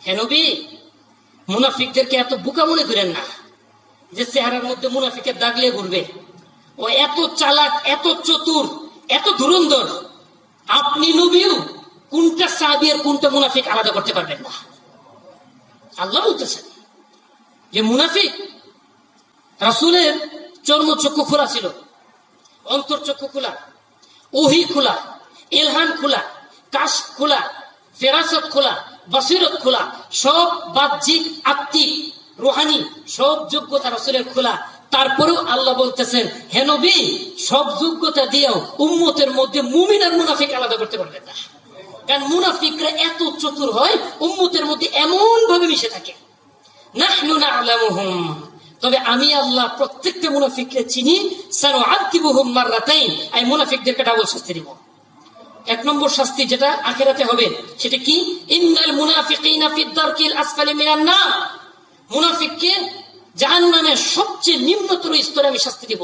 হে নবী, মুনাফিকদেরকে এত বোকা মনে করেন না যে চেহারার মধ্যে মুনাফিকের দাগলিয়ে ঘুরবে। ও এত চালাক, এত চতুর, এত ধুরন্ধর, আপনি নবীও কোনটা সাহাবী আর কোনটা মুনাফিক আলাদা করতে পারবেন না। আল্লাহ বলতেছেন যে মুনাফিক রাসূলের চর্মচক্ষু খোলা ছিল, অন্তর্চক্ষু খোলা, ওহী খোলা, ইলহাম খোলা, কাশফ খোলা, ফেরাসত খোলা, বসিরত খোলা, সব বাহ্যিক, আত্মিক, রুহানি সব যোগ্যতা রাসূলের খোলা। তারপরেও আল্লাহ বলতেছেন, হে নবী, সব যোগ্যতা দিয়েও উম্মতের মধ্যে মুমিন আর মুনাফিক আলাদা করতে পারবেন না। কারণ মুনাফিকরা এত চতুর হয়, উম্মতের মধ্যে এমন ভাবে মিশে থাকে। নাহনু না'লামুহুম, তবে আমি আল্লাহ প্রত্যেকটা মুনাফিককে চিনি। সানুআযিবুহুম মাররাতাইন, এই মুনাফিকদেরকে ডাবল শাস্তি দিব। এক নম্বর শাস্তি যেটা আখিরাতে হবে সেটা কি? ইন্নাল মুনাফিকিনা ফিদ দারকিল আসফালি মিনান নার, মুনাফিককে জাহান্নামের সবচেয়ে নিম্নতর স্তরে আমি শাস্তি দিব।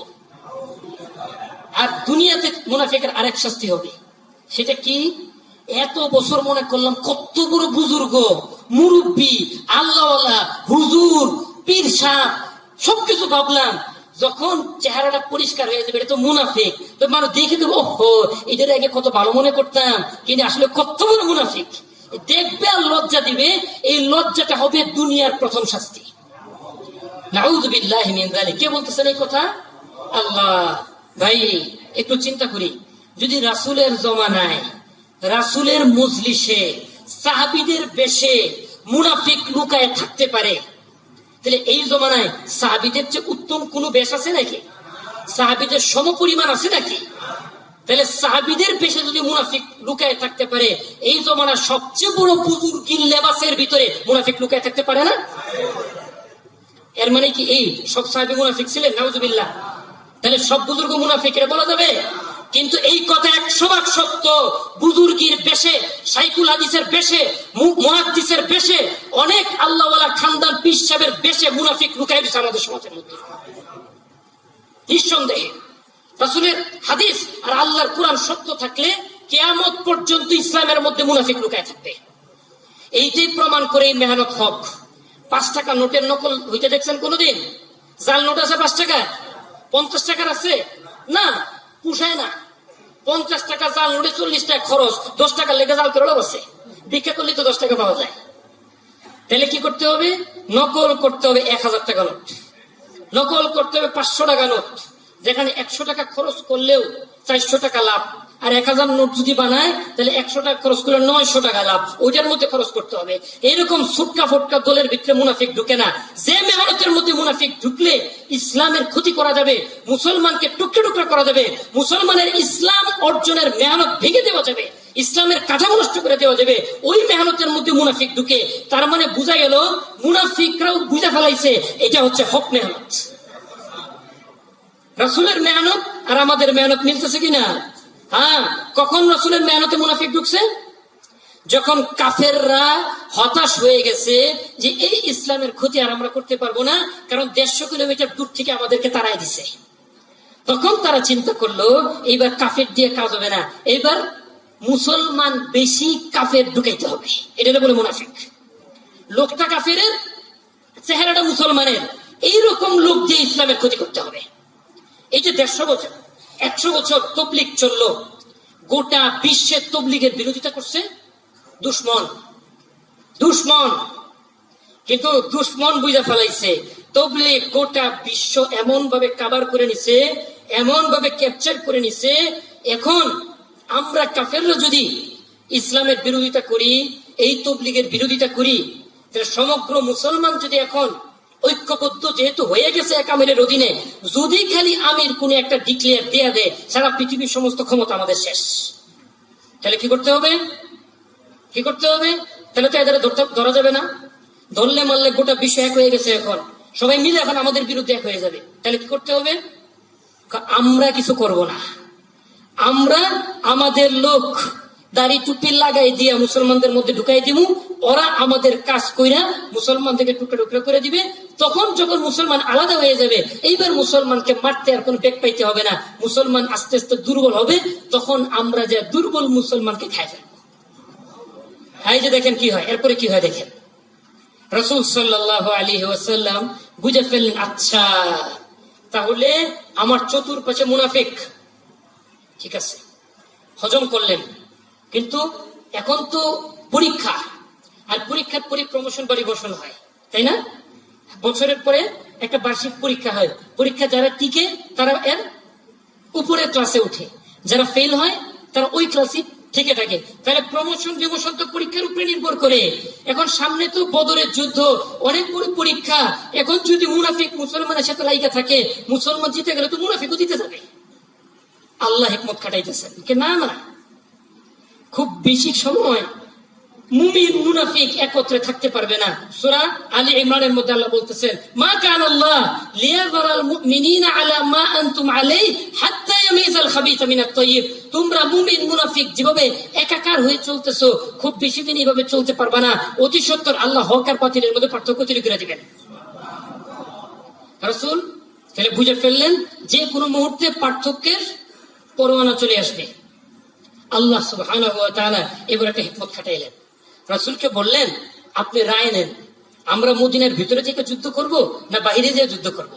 আর দুনিয়াতে মুনাফিকের আরেক শাস্তি হবে, সেটা কি? এত বছর মনে করলাম কত বড় বুজুর্গ, মুরব্বী, আল্লাহওয়ালা, হুজুর, পীর সাহেব, সবকিছু ভাবলাম, যখন চেহারাটা পরিষ্কার হয়ে যাবে এটা তো মুনাফিক, তো মানুষ দেখে দেবো, ওহো এদের আগে কত ভালো মনে করতাম, কিন্তু আসলে কত বড় মুনাফিক দেখবে আর লজ্জা দিবে। এই লজ্জাটা হবে দুনিয়ার প্রথম শাস্তি। নাউযুবিল্লাহি মিন যালিক। কে বলতেছেন এই কথা? আল্লাহ। ভাই একটু চিন্তা করি, যদি রাসূলের জমানায়, রাসূলের মজলিসে, সাহাবীদের বেশে মুনাফিক লুকায় থাকতে পারে, তাহলে এই জমানায় সাহাবীদের চেয়ে উত্তম কোন বেশ আছে নাকি? সাহাবীদের সমপরিমাণ আছে নাকি? তাহলে সাহাবীদের বেশে যদি মুনাফিক লুকায় থাকতে পারে, এই জমানার সবচেয়ে বড় বুজুর্গির লেবাসের ভিতরে মুনাফিক লুকায় থাকতে পারে না? এর মানে কি এই সব সাহাবী মুনাফিক ছিলেন? নাউযুবিল্লাহ। তাহলে সব বুজুর্গ মুনাফিকরা বলা যাবে? কিন্তু এই কথা 100% সত্য। বুজুর্গির বেশে, শাইখুল হাদিসের বেশে, মুহাদ্দিসের বেশে, অনেক আল্লাহওয়ালা খানদান পীর সাহেবের বেশে মুনাফিক লুকায় দিচ্ছে আমাদের সমাজের মধ্যে। নিঃসন্দেহে রাসূলের হাদিস আর আল্লাহর কোরআন সত্য থাকলে কিয়ামত পর্যন্ত ইসলামের মধ্যে মুনাফিক লুকায় থাকবে। এইটাই প্রমাণ করে মেহনত হক। 5 টাকা নোটের নকল হইতে দেখছেন কোনদিন? জাল নোট আছে 5 টাকা, 50 টাকার আছে না, পুষায় না। 50 টাকা জাল নোটে 40 টাকা খরচ, 10 টাকা লেগে জাল করে বসে, ভিক্ষা করলে তো 10 টাকা পাওয়া যায়। তাহলে কি করতে হবে? নকল করতে হবে 1000 টাকা নোট, নকল করতে হবে 500 টাকা নোট, যেখানে 100 টাকা খরচ করলেও 400 টাকা লাভ। আর 1000 নোট যদি বানায় তাহলে 100 টাকা খরচ করলে 900 টাকা লাভ, ওইটার মধ্যে খরচ করতে হবে। এরকম সুটকা ফটকা দলের ভিতরে মুনাফিক ঢুকে না। যে মেহনতের মধ্যে মুনাফিক ঢুকলে ইসলামের ক্ষতি করা যাবে, মুসলমানকে টুকরা টুকরা করা যাবে, মুসলমানের ইসলাম অর্জনের মেহনত ভেঙে দেওয়া যাবে, ইসলামের কাঠামো নষ্ট করে দেওয়া যাবে, ওই মেহনতের মধ্যে মুনাফিক ঢুকে। তার মানে বোঝা গেল মুনাফিকরাও বুঝে ফেলাইছে এটা হচ্ছে হক মেহনত। রাসূলের মেহনত আর আমাদের মেহনত মিলতেছে কিনা? হ্যাঁ। কখন রাসূলের মেহনতে মুনাফিক ঢুকছে? যখন কাফেররা হতাশ হয়ে গেছে যে এই ইসলামের ক্ষতি আর আমরা করতে পারবো না, কারণ 150 কিলোমিটার দূর থেকে আমাদেরকে তাড়াই দিছে। তখন তারা চিন্তা করলো এইবার কাফের দিয়ে কাজ হবে না, এইবার মুসলমান বেশি কাফের ঢুকাইতে হবে। এটা বলে মুনাফিক। লোকটা কাফেরের, চেহারাটা মুসলমানের, এইরকম লোক দিয়ে ইসলামের ক্ষতি করতে হবে। এই যে 150 বছর, 100 বছর তবলিগ চললো, গোটা বিশ্বের তবলিগের বিরোধিতা করছে দুশ্মন। কিন্তু দুশ্মন বুঝা ফেলাইছে তবলিগ গোটা বিশ্ব এমন ভাবে কভার করে নিছে, এমন ভাবে ক্যাপচার করে নিছে। এখন আমরা কাফেররা যদি ইসলামের বিরোধিতা করি, এই তবলিগের বিরোধিতা করি, তাহলে সমগ্র মুসলমান যদি এখন ঐক্যবদ্ধ যেহেতু হয়ে গেছে এক আমিরের অধীনে, যদি খালি আমির কোন একটা ডিক্লেয়ার দেয়া দেয়, সারা পৃথিবীর সমস্ত ক্ষমতা আমাদের শেষ। তাহলে কি করতে হবে? তাহলে তো এদের ধরা যাবে না। ধরলে মারলে গোটা বিশ্ব এক হয়ে গেছে, এখন সবাই মিলে এখন আমাদের বিরুদ্ধে এক হয়ে যাবে। তাহলে কি করতে হবে? আমরা কিছু করব না, আমরা আমাদের লোক দাড়ি টুপি লাগাই দিয়া মুসলমানদের মধ্যে ঢুকাই দিব, ওরা আমাদের কাজ কইরা মুসলমানদেরকে টুকরা টুকরা করে দিবে। তখন যখন মুসলমান আলাদা হয়ে যাবে, এইবার মুসলমানকে মারতে আর কোনো বেগ পাইতে হবে না, মুসলমান আস্তে আস্তে দুর্বল হবে, তখন আমরা যে দুর্বল মুসলমানকে খাই ফেলবো। এই যে দেখেন কি হয়, এরপরে কি হয় দেখেন। রাসূল সাল্লাল্লাহু আলাইহি ওয়াসাল্লাম বুঝে ফেললেন, আচ্ছা তাহলে আমার চতুর্পাশে মুনাফিক। ঠিক আছে, হজম করলেন। কিন্তু এখন তো পরীক্ষা, আর পরীক্ষার পরে প্রমোশন পরিবেশন হয়, তাই না? বছরের পরে একটা বার্ষিক পরীক্ষা হয়। পরীক্ষা যারা টিকে তারা এর উপরের ক্লাসে উঠে, যারা ফেল হয় তারা ওই ক্লাসে থেকে থাকে। তাহলে প্রমোশন ডিমোশন তো পরীক্ষার উপরে নির্ভর করে। এখন সামনে তো বদরের যুদ্ধ, অনেক বড় পরীক্ষা। এখন যদি মুনাফিক মুসলমানের সাথে লাইগা থাকে, মুসলমান জিতে গেলে তো মুনাফিকও জিতে যাবে। আল্লাহ হিকমত খাটাইতেছেন না, না, খুব বেশি সময় মুমিন মুনাফিক একত্রে থাকতে পারবে না। সূরা আলী ইমরানের মধ্যে আল্লাহ বলতেছেন, মা কান আল্লাহ লিয়াযরাল মুমিনিনা আলা মা আনতুম আলাইহি হাত্তা ইয়ামিজাল খাবিথা মিনাত তাইয়্যিব। তোমরা মুমিন মুনাফিক যেভাবে একাকার হয়ে চলতেছো, খুব বেশি দিন এইভাবে চলতে পারবে না। অতি সত্বর আল্লাহ হক আর বাতিলের মধ্যে পার্থক্য তৈরি করে দিবেন। রাসূল তাহলে বুঝে ফেললেন যে কোনো মুহূর্তে পার্থক্যের পরোয়ানা চলে আসবে। আল্লাহ সুবহানাহু ওয়া তাআলা এবার একটা হিকমত খাটাইলেন। রাসূলকে বললেন, আপনি রায় নেন, আমরা মদিনার ভিতরে থেকে যুদ্ধ করব না বাইরে যেয়ে যুদ্ধ করব?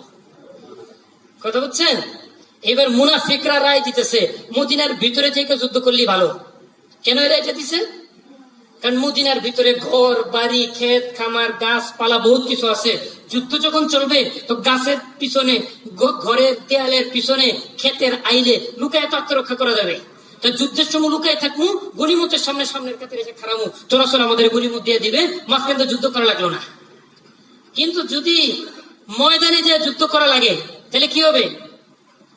কথা বলছেন? এবার মুনাফিকরা রায় দিতেছে মদিনার ভিতরে থেকে যুদ্ধ করলেই ভালো। কেন এই রায়টা দিছে? কারণ মদিনার ভিতরে ঘর বাড়ি ক্ষেত খামার গাছপালা বহুত কিছু আছে। যুদ্ধ যখন চলবে তো গাছের পিছনে, ঘরের দেয়ালের পিছনে, ক্ষেতের আইলে লুকায় তো আত্মরক্ষা করা যাবে। যুদ্ধের সময় লুকায় থাকবো, গনিমতের সামনের কাছে এসে খারামু, তোরা আমাদের গনিমত দিয়ে দিবে, মাঝখান থেকে যুদ্ধ করা লাগলো না। কিন্তু যদি ময়দানে যে যুদ্ধ করা লাগে তাহলে কি হবে?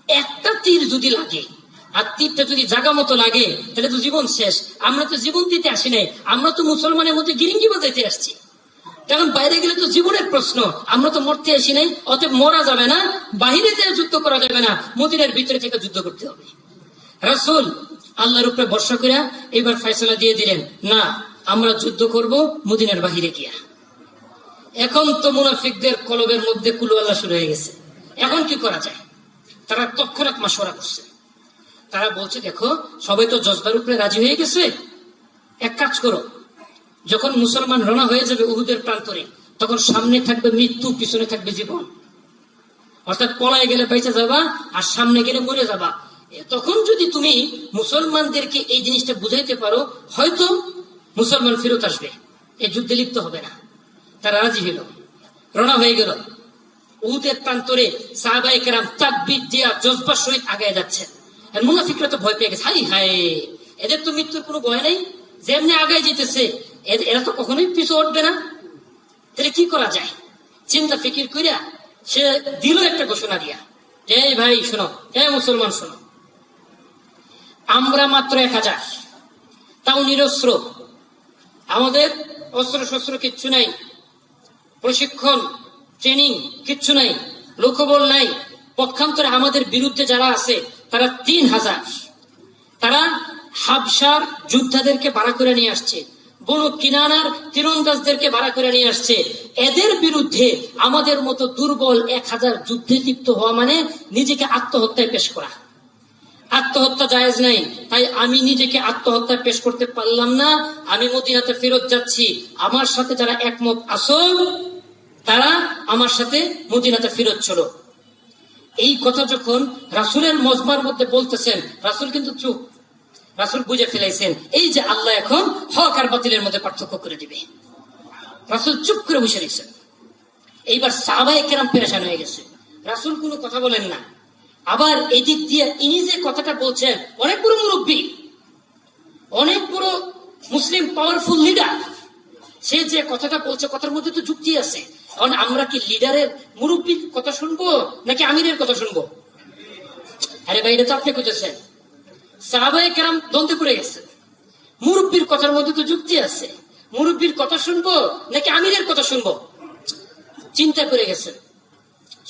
একটা তীর যদি লাগে আর তীরটা যদি জায়গা মতো লাগে তাহলে তো জীবন শেষ। আমরা তো জীবন দিতে আসি নাই, আমরা তো মুসলমানের মধ্যে গিরিঙ্গি বাজাইতে আসছি। কারণ বাইরে গেলে তো জীবনের প্রশ্ন, আমরা তো মরতে আসি নাই, অতএব মরা যাবে না, বাহিরে যে যুদ্ধ করা যাবে না, মদিনার ভিতরে থেকে যুদ্ধ করতে হবে। রাসূল আল্লাহর উপরে ভরসা করে এবার ফয়সালা দিয়ে দিলেন, না, আমরা যুদ্ধ করব মদিনার বাহিরে গিয়া। এখন তো মুনাফিকদের কলবের মধ্যে কুলু আল্লাহ শুরু হয়ে গেছে। এখন কি করা যায়? তারা তৎক্ষণাৎ মাশওয়ারা করছে। তারা বলছে, দেখো সবাই তো জজবার উপরে রাজি হয়ে গেছে, এক কাজ করো, যখন মুসলমান রওনা হয়ে যাবে উহুদের প্রান্তরে, তখন সামনে থাকবে মৃত্যু, পিছনে থাকবে জীবন। অর্থাৎ পলায় গেলে বেঁচে যাবা আর সামনে গেলে মরে যাবা। তখন যদি তুমি মুসলমানদেরকে এই জিনিসটা বুঝাইতে পারো, হয়তো মুসলমান ফেরত আসবে, এই যুদ্ধে লিপ্ত হবে না। তারা রাজি হইল, রওনা হয়ে গেল। উহুদের প্রান্তরে সাহাবায়ে কেরাম তাকবীর দিয়া জজবার সহিত আগায় যাচ্ছেন। আর মুনাফিকরা তো ভয় পেয়ে গেছে, হাই হায়, এদের তো মৃত্যুর কোনো ভয় নেই, যেমনি আগায় যেতেছে এরা তো কখনোই পিছু উঠবে না। তাহলে কি করা যায়? চিন্তা ফিকির করিয়া সে দিল একটা ঘোষণা দিয়া, এই ভাই শোনো, মুসলমান শোনো, আমরা মাত্র 1000, তাও নিরস্ত্র, আমাদের অস্ত্র শস্ত্র কিচ্ছু নাই, প্রশিক্ষণ ট্রেনিং কিচ্ছু নাই, লোকবল নাই। পক্ষান্তরে আমাদের বিরুদ্ধে যারা আছে তারা 3000, তারা হাবশার যোদ্ধাদেরকে ভাড়া করে নিয়ে আসছে, বনু কিনানার তীরন্দাজদেরকে ভাড়া করে নিয়ে আসছে। এদের বিরুদ্ধে আমাদের মতো দুর্বল 1000 যুদ্ধে লিপ্ত হওয়া মানে নিজেকে আত্মহত্যায় পেশ করা। আত্মহত্যা জায়েজ নাই, তাই আমি নিজেকে আত্মহত্যায় পেশ করতে পারলাম না, আমি মদিনাতে ফেরত যাচ্ছি। আমার সাথে যারা একমত আছো তারা আমার সাথে মদিনাতে ফেরত চলো। এই কথা যখন রাসূলের মজমার মধ্যে বলতেছেন, রাসূল কিন্তু চুপ। রাসূল বুঝে ফেলাইছেন এই যে আল্লাহ এখন হক আর বাতিলের মধ্যে পার্থক্য করে দিবে। রাসূল চুপ করে বসে রয়েছেন। এইবার সাহাবায়ে কেরাম পেরেশান হয়ে গেছে, রাসূল কোনো কথা বলেন না। আবার এদিক দিয়ে ইনি যে কথাটা বলছেন, অনেক বড় মুরব্বী, অনেক বড় মুসলিম পাওয়ারফুল লিডার, সে যে কথাটা বলছে কথার মধ্যে তো যুক্তি আছে। কারণ আমরা কি লিডারের মুরব্বীর কথা শুনবো নাকি আমিরের কথা শুনবো? আরে ভাই, এটা তো আপনি কইতেছেন। সাহাবায়ে কেরাম দ্বন্দ্বে পড়ে গেছে, মুরব্বীর কথার মধ্যে তো যুক্তি আছে, মুরব্বীর কথা শুনবো নাকি আমিরের কথা শুনবো, চিন্তা করে গেছেন।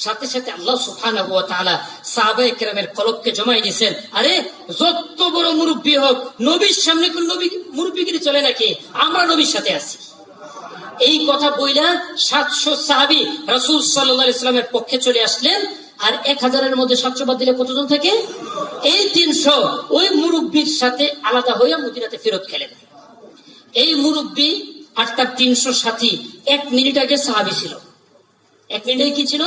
সাথে সাথে আল্লাহ সুবহানাহু ওয়া তাআলা সাহাবায়ে কেরামের কলবকে জমাই দিয়েছেন। আরে যত বড় মুরব্বী হোক, নবীর সামনে কোন নবী মুরব্বীগিরি চলে নাকি? আমরা নবীর সাথে আছি। এই কথা বইলা 700 সাহাবী রাসূল সাল্লাল্লাহু আলাইহি ওয়াসাল্লামের পক্ষে চলে আসলেন। আর 1000-এর মধ্যে 700 বাদ দিলে কতজন থাকে? এই 300 ওই মুরব্বীর সাথে আলাদা হয়ে মদিনাতে ফেরত গেলেন। এই মুরব্বী আর তার 300 সাথী এক মিনিট আগে সাহাবী ছিল, 1 মিনিট আগে কি ছিল?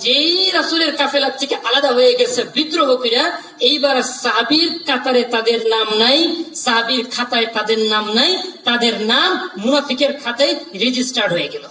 যেই রাসূলের কাফেলার থেকে আলাদা হয়ে গেছে বিদ্রোহ কইরা, এইবার সাহাবীর কাতারে তাদের নাম নাই, সাহাবীর খাতায় তাদের নাম নাই, তাদের নাম মুনাফিকের খাতায় রেজিস্টার্ড হয়ে গেল।